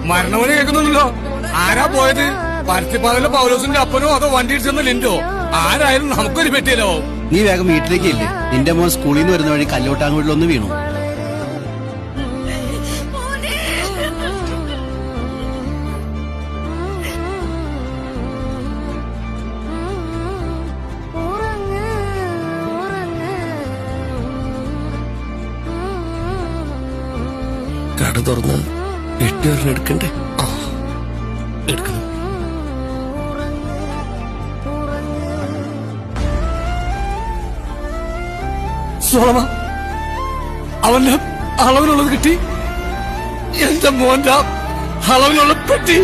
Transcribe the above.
മരണമണി കേൾക്കുന്നുണ്ടല്ലോ. ആരാ പോയത്? പരുത്തിപ്പാതയിലെ പൗലോസിന്റെ അപ്പനോ അതോ വണ്ടി ഇടിച്ചെന്ന ലിൻഡോ? ആരായാലും നമുക്കൊരു പറ്റിയല്ലോ. നീ വേഗം വീട്ടിലേക്ക് ഇല്ലേ? നിന്റെ മോൻ സ്കൂളിൽ നിന്ന് വരുന്ന വഴി കല്ലോട്ടാങ്കുഴിലൊന്ന് വീണു. കട തുറന്ന് 8 എടുക്കണ്ടേ? എടുക്കണം. സോളമ, അവന്റെ അളവിനുള്ളത് കിട്ടി. എന്റെ മോന്റെ അളവിനുള്ള പെട്ടി.